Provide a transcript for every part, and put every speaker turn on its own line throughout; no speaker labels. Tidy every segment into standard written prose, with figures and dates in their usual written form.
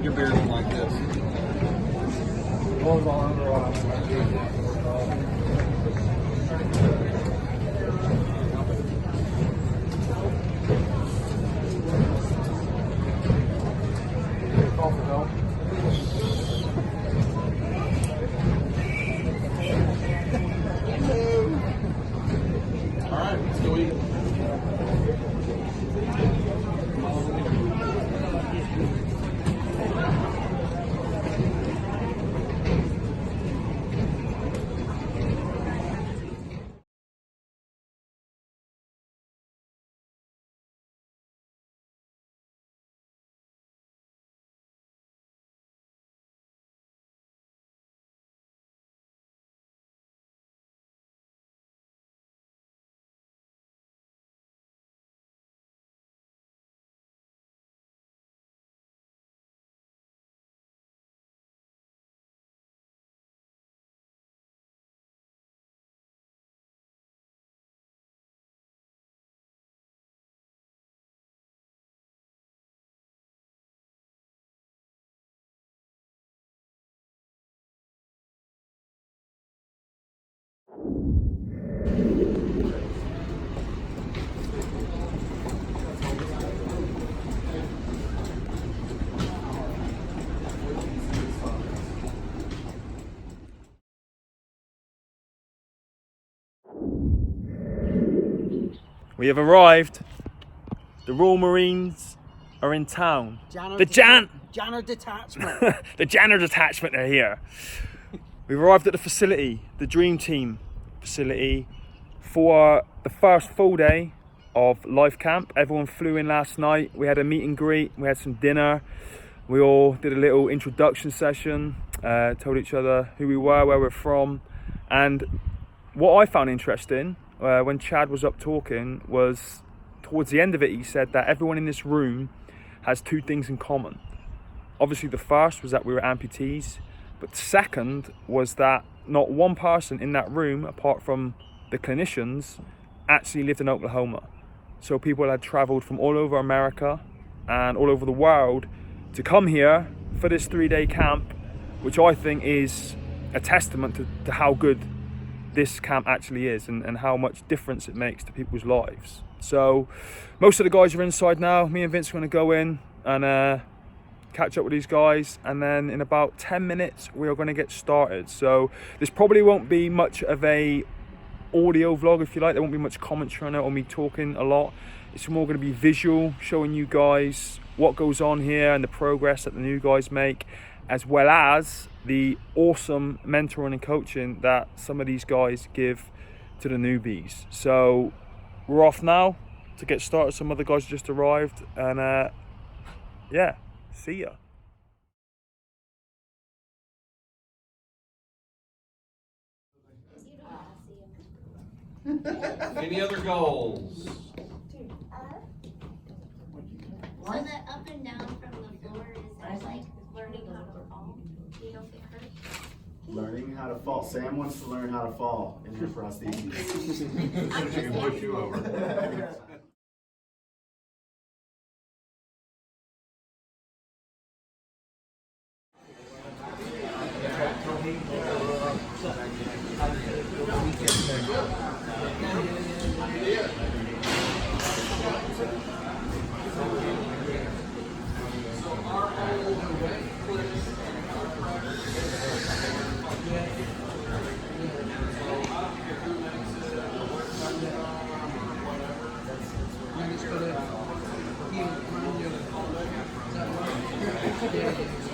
Your beard's like this. Alright, let's go eat.
We have arrived. The Royal Marines are in town. The
Janner detachment.
The Janner detachment are here. We've arrived at the facility, the DreamTeam facility, for the first full day of life camp. Everyone flew in last night. We had a meet and greet. We had some dinner. We all did a little introduction session, told each other who we were, where we're from. And what I found interesting when Chad was up talking was, towards the end of it, he said that everyone in this room has two things in common. Obviously the first was that we were amputees, but second was that not one person in that room, apart from the clinicians, actually lived in Oklahoma. So people had traveled from all over America and all over the world to come here for this 3-day camp, which I think is a testament to how good this camp actually is and how much difference it makes to people's lives. So most of the guys are inside now. Me and Vince are going to go in and catch up with these guys, and then in about 10 minutes we are going to get started. So this probably won't be much of a audio vlog, if you like. There won't be much commentary on it or me talking a lot. It's more going to be visual, showing you guys what goes on here and the progress that the new guys make, as well as the awesome mentoring and coaching that some of these guys give to the newbies. So we're off now to get started. Some other guys just arrived, and yeah, see ya.
Any other goals?
So the up and down from the floor, is that like learning how to fall? Do you know if it hurts?
Learning how to fall. Sam wants to learn how to fall in her prostheses.
She can push you over.
Yeah.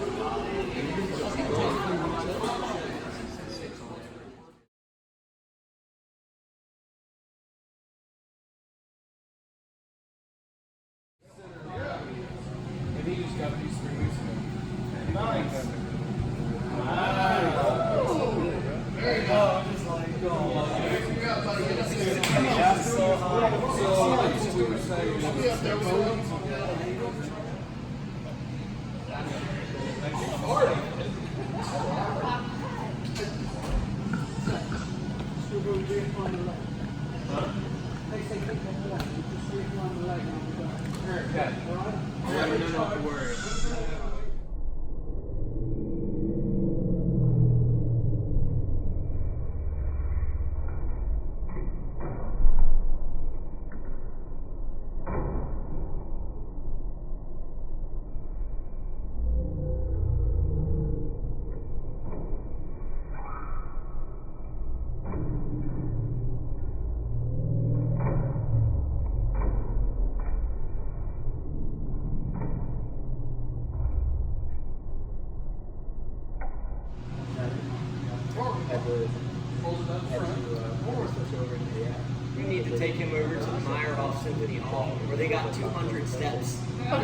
We need to take him over to the Meyerhoff Symphony Hall, where they got 200 steps. I've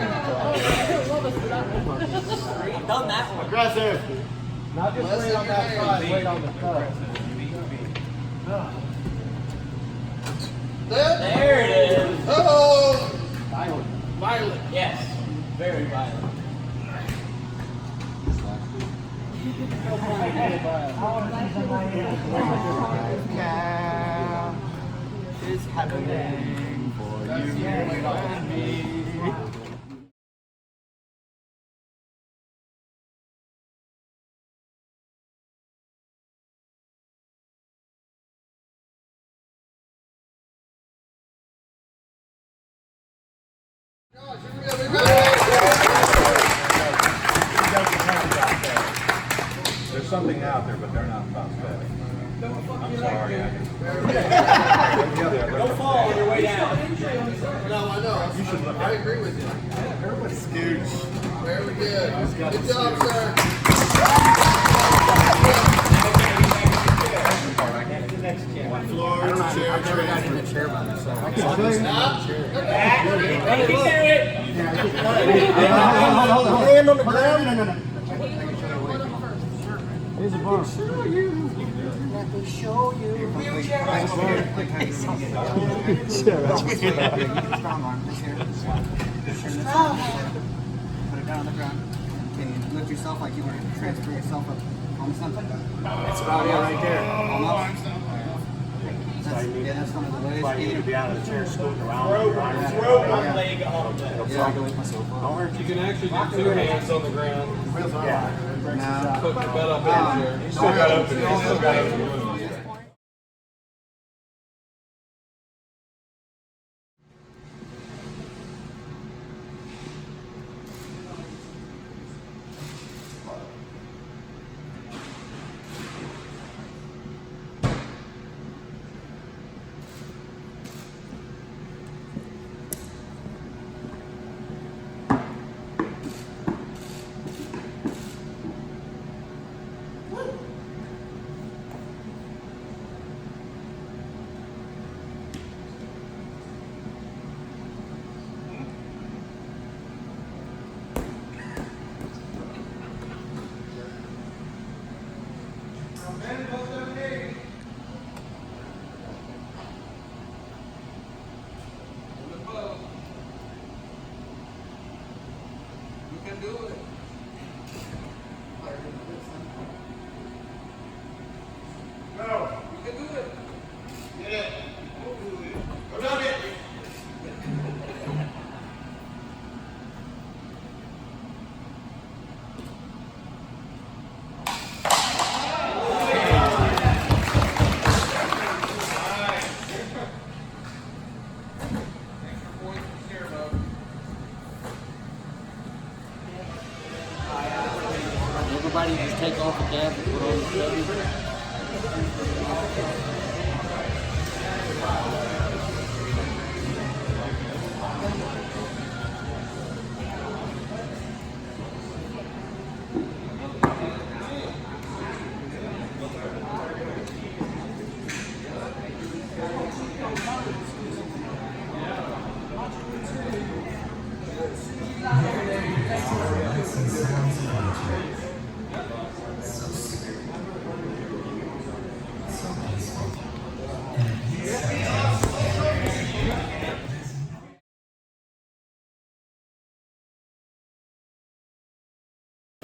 done that one.
Aggressive.
Not just wait on that side, wait on the toe.
There it is.
Oh!
Violent. Yes. Very violent.
Is happening for you and me.
There's something out there, but they're not prosthetic. I'm sorry.
Don't fall on your way down.
No, I know. I agree with you.
Everybody scooch.
Very good. Good job, sir. Floor, chair, chair.
Hold on. Hand on the ground. No.
Here's a bar. Show you. Let me show you. Wheelchair.
Put it down on the ground. Can you lift yourself like you want to transfer yourself up on something? That's about it right there. Almost. That's one of the ways. You need to be out of the chair, scooting around.
Throw one leg on the
You can actually do two hands on the ground.
Now,
Put your butt up in the chair. You still got up in there. You still got up in there.
Everybody just take off the cap and put on the shoulder.
I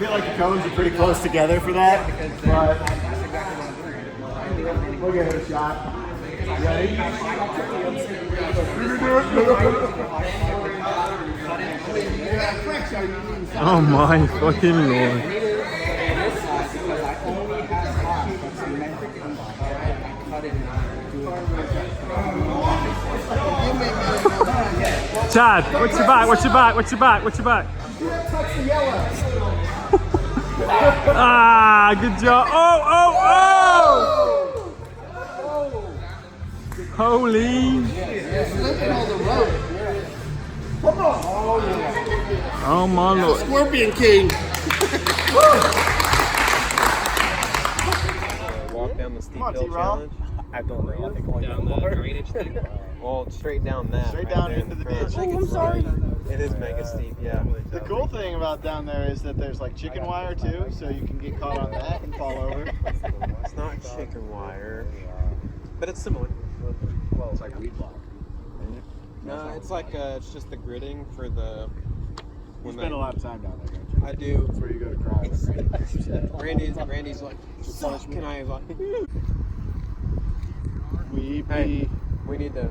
feel like the cones are pretty close together for that, but we'll give it a shot. Ready?
Oh my fucking lord. Chad, what's your back? What's your back? What's your back? What's your back? Ah, good job. Oh, oh, oh! Holy. Oh my lord.
Scorpion King.
Walk down the steep hill challenge.
I don't know. I think only
Down the drainage steep. Well, straight down that.
Straight
right
down
there
into the
front.
ditch. Oh, I'm sorry.
It is mega steep, yeah.
The cool thing about down there is that there's like chicken wire too, so you can get caught on that and fall over.
It's not chicken wire, but it's similar.
Well, it's like weed block.
No, it's like it's just the gridding for the.
You spend a lot of time down there, don't you?
I do.
That's where you go to cry.
Randy's like, can I like?
Hey,
we need the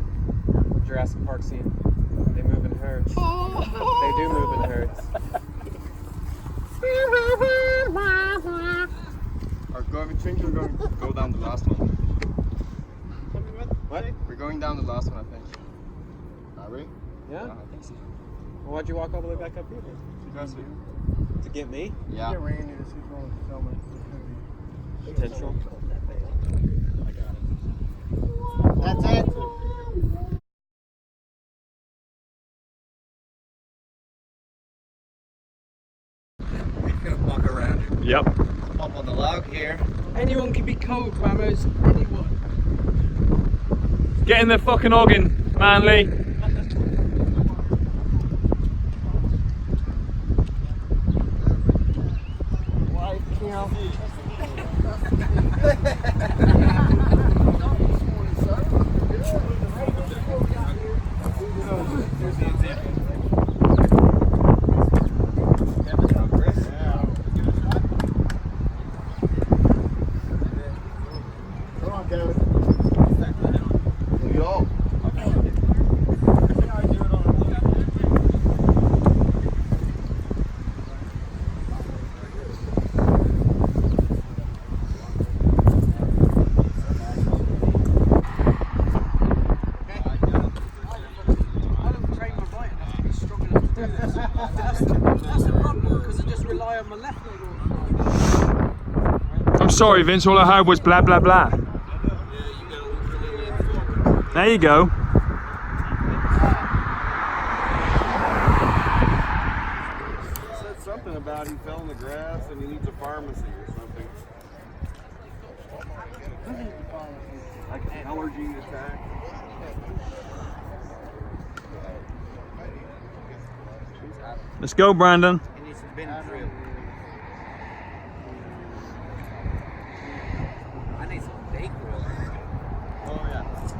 Jurassic Park scene. They move in herds. They do move in herds.
We're going to go down the last one.
What?
We're going down the last one, I think.
Are we?
Yeah.
I think so.
Well, why'd you walk all the way back up here?
Because
To get me?
yeah.
Potential.
That's it.
Walk around.
Yep.
Up on the log here.
Anyone can be cold, Ramos. Anyone.
Get in the fucking organ, Manly.
Come on, Kevin. Yo.
I'm sorry, Vince. All I heard was blah blah blah. There you go.
Said something about he fell in the grass and he needs a pharmacy or something. Like an allergy attack.
Let's go, Brandon.
He needs some Benadryl. I need some Dayquil.
Oh yeah.
Let's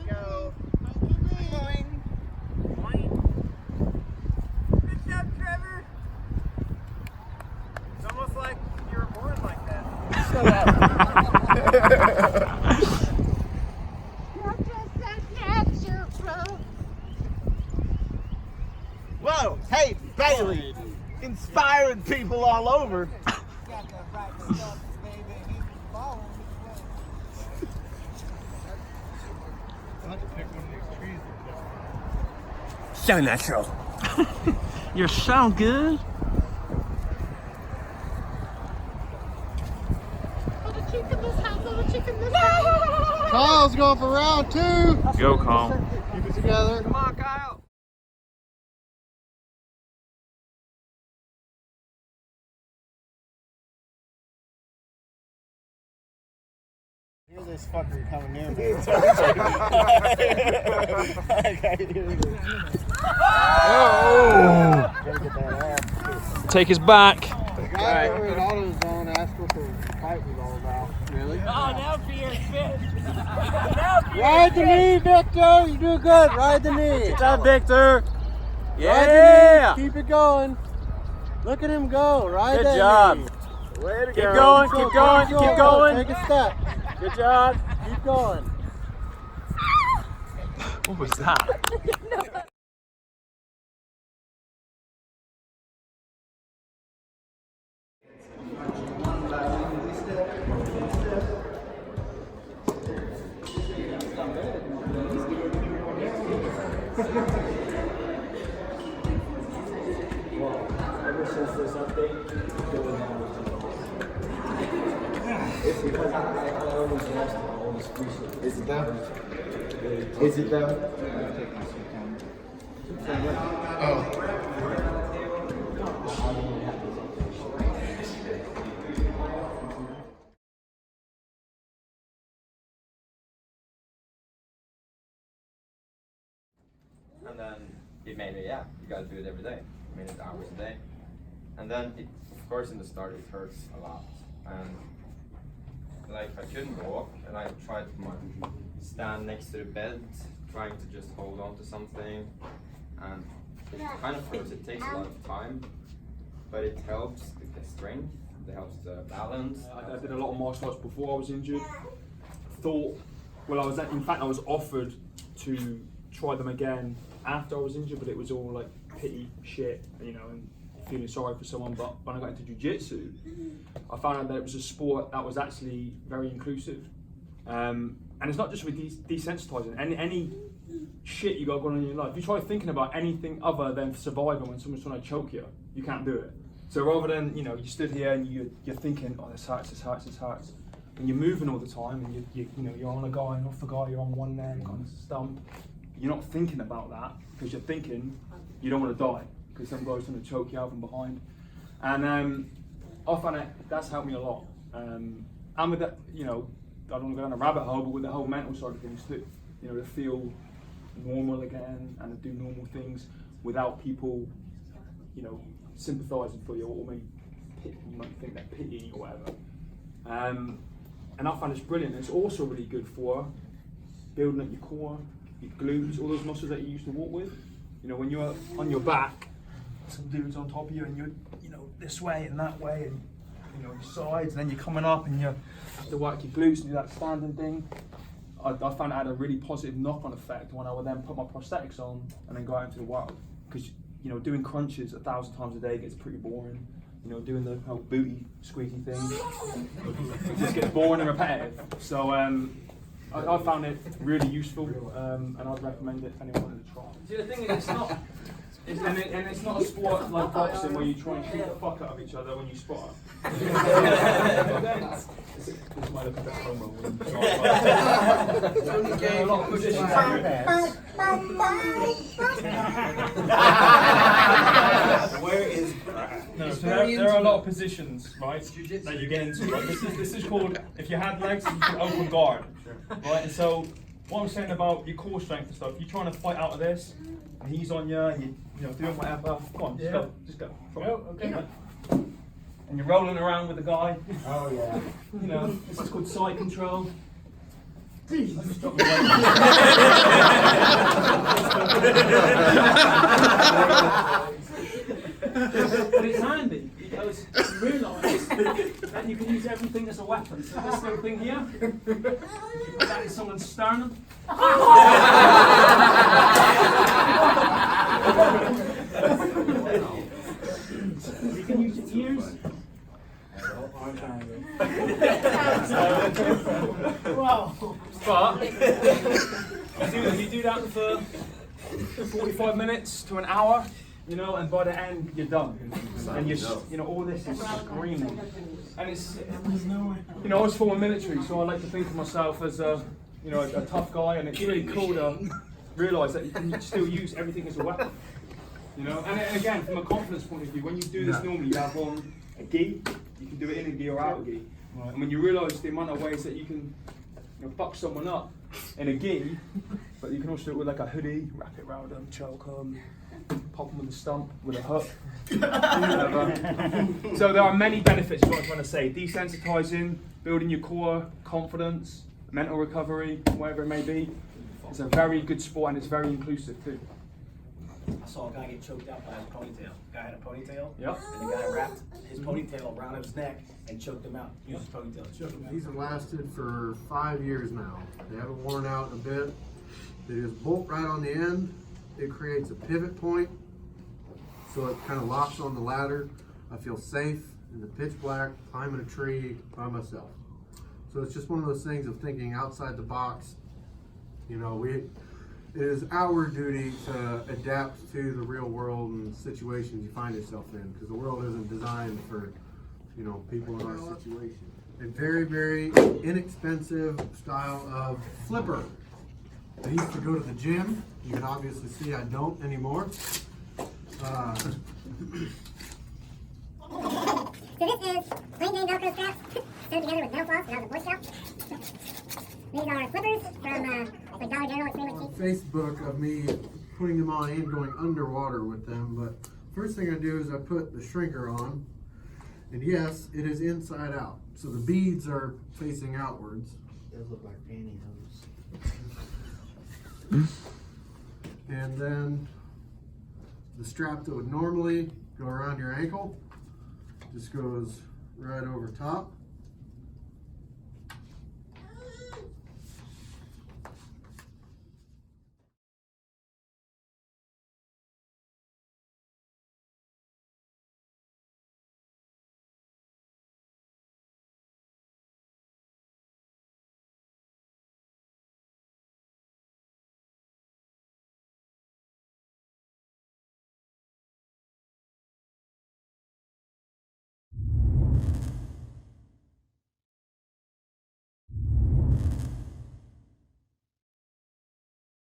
go.
Good job, Trevor. It's almost like you were born like that.
Whoa, hey, Bailey. Inspiring people all over.
So natural.
You're so good.
Kyle's going for round 2.
Go, Carl.
Keep it together.
Come on, Kyle.
Hear this fucker coming near me.
Take his back.
The guy over at AutoZone asked what the fight was all about. Really?
Oh, now Pierre's fit.
Ride the knee, Victor. You do good. Ride the knee.
Good job, Victor.
Yeah. Keep it going. Look at him go. Ride
Good
that
job.
knee.
Way to go. Keep going, keep going, keep going.
Take a step.
Good job.
Keep going.
What was that?
Ever since this update, it's because I always lost it, I always appreciate it.
Is it though? Is it though?
And then it made it, yeah, you gotta do it every day, minute, hours a day. And then, of course, in the start it hurts a lot. And like I couldn't walk, and I tried to stand next to the bed, trying to just hold on to something. And it kind of hurts, it takes a lot of time, but it helps the strength, it helps the balance.
I did a lot of martial arts before I was injured. Thought, well, I was offered to try them again after I was injured, but it was all like pity shit, you know, and feeling sorry for someone. But when I got into jiu-jitsu, I found out that it was a sport that was actually very inclusive. And it's not just with desensitizing. Any shit you got going on in your life, you try thinking about anything other than surviving when someone's trying to choke you, you can't do it. So rather than, you know, you stood here and you're thinking, oh, this hurts, this hurts, this hurts, and you're moving all the time, and you know, you're on a guy and off the guy, you're on one leg on a stump. You're not thinking about that because you're thinking you don't want to die because some guy's going to choke you out from behind. And I find that's helped me a lot. And with that, you know, I don't want to go down a rabbit hole, but with the whole mental side of things too, you know, to feel normal again and to do normal things without people, you know, sympathising for you, or maybe you might think they're pitying you or whatever. And I find it's brilliant. It's also really good for building up your core, your glutes, all those muscles that you used to walk with. You know, when you're on your back, some dude's on top of you, and you're, you know, this way and that way, and you know, your sides, and then you're coming up, and you have to work your glutes and do that standing thing. I found it had a really positive knock-on effect when I would then put my prosthetics on and then go out into the world. Because, you know, doing crunches 1,000 times a day gets pretty boring. You know, doing the whole booty squeaky thing, it just gets boring and repetitive. So I found it really useful, and I'd recommend it if anyone wanted to try. See, the thing is, it's not a sport like boxing where you try and shoot the fuck out of each other when you spar. This might look a bit homo when you try. A lot of positions
Where is
no, so there are a lot of positions, right, that you get into. Right? This is called, if you had legs, you could open guard, right? And so what I'm saying about your core strength and stuff, you're trying to fight out of this, and he's on you, and you know, doing whatever. Come on, just go. Okay. Yeah. And you're rolling around with the guy.
Oh yeah.
You know, this is called side control. But it's handy because you realise that you can use everything as a weapon. So this little thing here, you put that in someone's sternum. You can use your ears. Wow. But you do that for 45 minutes to an hour, you know, and by the end you're done. And you know, all this is screaming. And it's, you know, I was former military, so I like to think of myself as a, you know, a tough guy, and it's really cool to realise that you can still use everything as a weapon. You know, and again, from a confidence point of view, when you do this normally, you have on a gi, you can do it in a gi or out a gi. Right. And when you realise the amount of ways that you can you'll fuck someone up in a gi, but you can also do it with like a hoodie, wrap it around them, choke them, pop them on the stump with a hook. So there are many benefits, is what I'm trying to say. Desensitizing, building your core, confidence, mental recovery, whatever it may be. It's a very good sport and it's very inclusive too.
I saw a guy get choked out by his ponytail. Guy had a ponytail.
Yep.
And the guy wrapped his ponytail around his neck and choked him out. Used his ponytail to choke him out.
These have lasted for 5 years now. They haven't worn out a bit. They just bolt right on the end. It creates a pivot point, so it kind of locks on the ladder. I feel safe in the pitch black, climbing a tree by myself. So it's just one of those things of thinking outside the box. You know, it is our duty to adapt to the real world and situations you find yourself in, because the world isn't designed for, you know, people in our situation. A very, very inexpensive style of flipper. I used to go to the gym. You can obviously see I don't anymore.
So this is plain Jane Velcro straps sewn together with metal floss without the Boy Scout. These are flippers from like Dollar General. It's pretty much cheap.
Facebook of me putting them on and going underwater with them, but first thing I do is I put the shrinker on, and yes, it is inside out, so the beads are facing outwards.
Those look like pantyhose.
And then the strap that would normally go around your ankle just goes right over top.